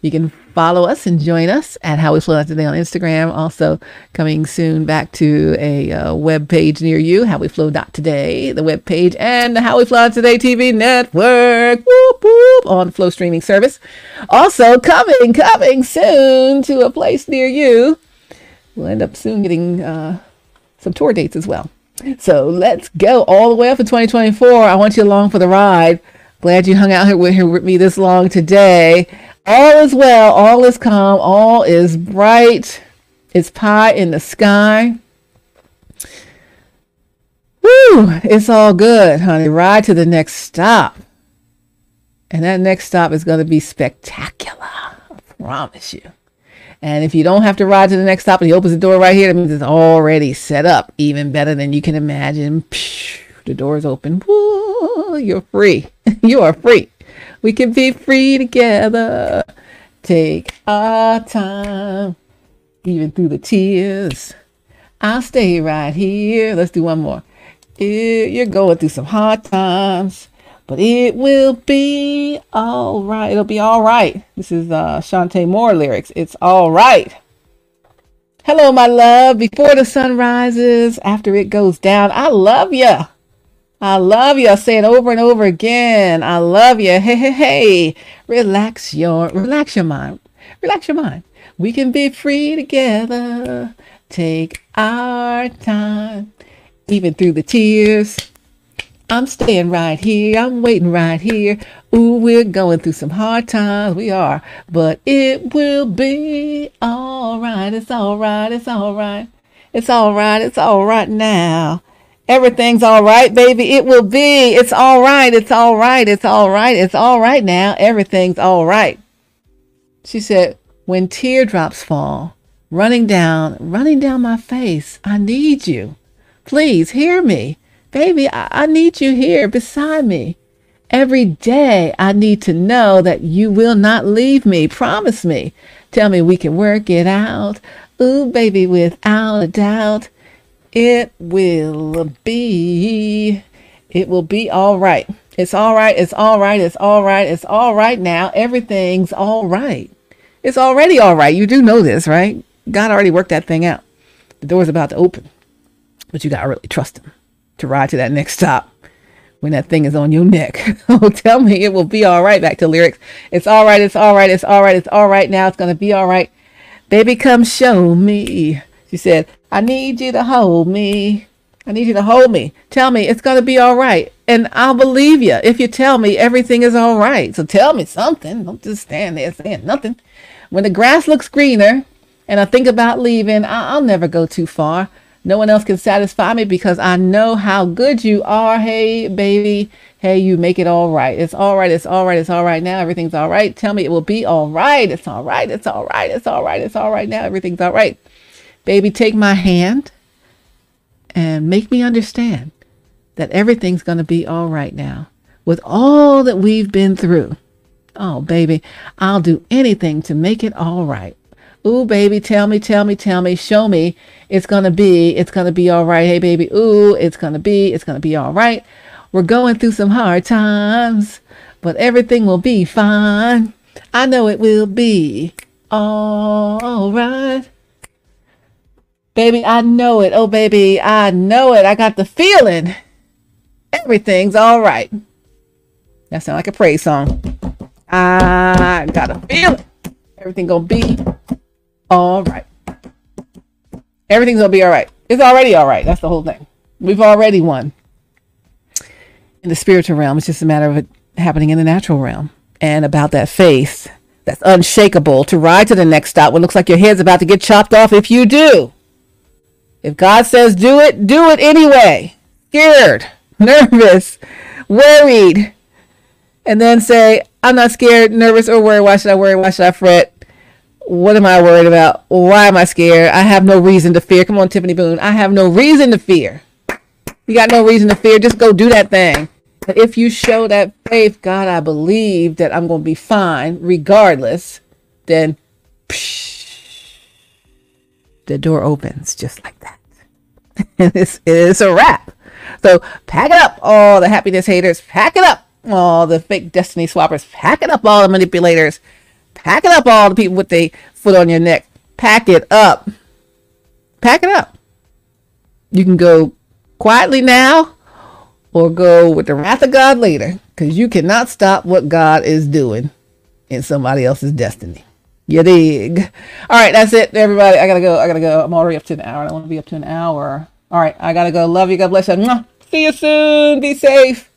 A: You can follow us and join us at How We Flow Out Today on Instagram. Also coming soon back to a web page near you, howweflow.today, the web page, and the How We Flow Out Today TV network, whoop, whoop, on the Flow streaming service. Also coming soon to a place near you. We'll end up soon getting some tour dates as well. So let's go all the way up to 2024. I want you along for the ride. Glad you hung out here with me this long today. All is well. All is calm. All is bright. It's pie in the sky. Woo! It's all good, honey. Ride to the next stop. And that next stop is going to be spectacular. I promise you. And if you don't have to ride to the next stop and he opens the door right here, that means it's already set up even better than you can imagine. The door's open. Woo, you're free. You are free. We can be free together. Take our time, even through the tears. I'll stay right here. Let's do one more. You're going through some hard times, but it will be all right. It'll be all right. This is Shantae Moore lyrics. It's all right. Hello, my love. Before the sun rises, after it goes down, I love you. I love you. I say it over and over again. I love you. Hey, hey, hey. Relax your mind. Relax your mind. We can be free together. Take our time, even through the tears. I'm staying right here. I'm waiting right here. Ooh, we're going through some hard times. We are. But it will be all right. It's all right. It's all right. It's all right. It's all right now. Everything's all right, baby. It will be. It's all right. It's all right. It's all right. It's all right now. Everything's all right. She said, when teardrops fall, running down my face, I need you. Please hear me. Baby, I need you here beside me. Every day I need to know that you will not leave me. Promise me. Tell me we can work it out. Ooh, baby, without a doubt. It will be all right. It's all right. It's all right. It's all right. It's all right now. Everything's all right. It's already all right. You do know this, right? God already worked that thing out. The door's about to open, but you got to really trust him to ride to that next stop when that thing is on your neck. Oh, tell me it will be all right. Back to lyrics. It's all right. It's all right. It's all right. It's all right now. It's going to be all right. Baby, come show me. She said, I need you to hold me. I need you to hold me. Tell me it's going to be all right. And I'll believe you if you tell me everything is all right. So tell me something. Don't just stand there saying nothing. When the grass looks greener and I think about leaving, I'll never go too far. No one else can satisfy me because I know how good you are. Hey, baby. Hey, you make it all right. It's all right. It's all right. It's all right now. Everything's all right. Tell me it will be all right. It's all right. It's all right. It's all right. It's all right now. Everything's all right. Baby, take my hand and make me understand that everything's going to be all right now with all that we've been through. Oh, baby, I'll do anything to make it all right. Ooh, baby, tell me, show me it's going to be all right. Hey, baby, ooh, it's going to be all right. We're going through some hard times, but everything will be fine. I know it will be all right. Baby, I know it. Oh, baby, I know it. I got the feeling. Everything's all right. That sounds like a praise song. I got a feeling. Everything gonna be all right. Everything's gonna be all right. It's already all right. That's the whole thing. We've already won. In the spiritual realm, it's just a matter of it happening in the natural realm. And about that faith that's unshakable to ride to the next stop when it looks like your head's about to get chopped off if you do. If God says do it anyway. Scared, nervous, worried. And then say, I'm not scared, nervous, or worried. Why should I worry? Why should I fret? What am I worried about? Why am I scared? I have no reason to fear. Come on, Tiffany Boone. I have no reason to fear. You got no reason to fear. Just go do that thing. But if you show that faith, God, I believe that I'm going to be fine regardless, then the door opens just like that. And it's a wrap. So pack it up, all the happiness haters. Pack it up, all the fake destiny swappers. Pack it up, all the manipulators. Pack it up, all the people with their foot on your neck. Pack it up. Pack it up. You can go quietly now or go with the wrath of God later, because you cannot stop what God is doing in somebody else's destiny. You dig? All right, that's it, everybody. I gotta go. I'm already up to an hour. I don't want to be up to an hour. All right, I gotta go. Love you. God bless you. Mwah. See you soon. Be safe.